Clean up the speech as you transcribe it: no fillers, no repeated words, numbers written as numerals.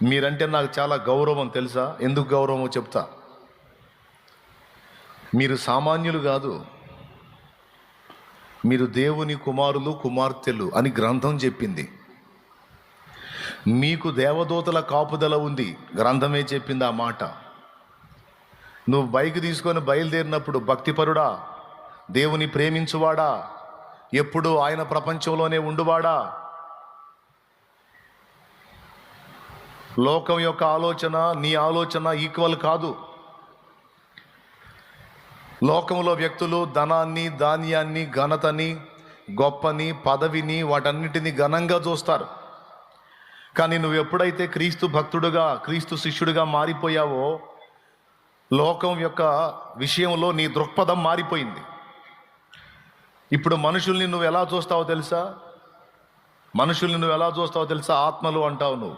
మీరంటే నాకు చాలా గౌరవం తెలుసా? ఎందుకు గౌరవమో చెప్తా. మీరు సామాన్యులు కాదు, మీరు దేవుని కుమారులు కుమార్తెలు అని గ్రంథం చెప్పింది. మీకు దేవదూతల కాపుదల ఉంది, గ్రంథమే చెప్పింది ఆ మాట. నువ్వు బైక్ తీసుకొని బయలుదేరినప్పుడు భక్తిపరుడా, దేవుని ప్రేమించువాడా, ఎప్పుడు ఆయన ప్రపంచంలోనే ఉండువాడా, లోకం యొక్క ఆలోచన నీ ఆలోచన ఈక్వల్ కాదు. లోకంలో వ్యక్తులు ధనాన్ని, ధాన్యాన్ని, ఘనతని, గొప్పని, పదవిని, వాటన్నిటిని ఘనంగా చూస్తారు. కానీ నువ్వు ఎప్పుడైతే క్రీస్తు భక్తుడుగా, క్రీస్తు శిష్యుడిగా మారిపోయావో, లోకం యొక్క విషయంలో నీ దృక్పథం మారిపోయింది. ఇప్పుడు మనుషుల్ని నువ్వు ఎలా చూస్తావో తెలుసా? ఆత్మలు అంటావు నువ్వు.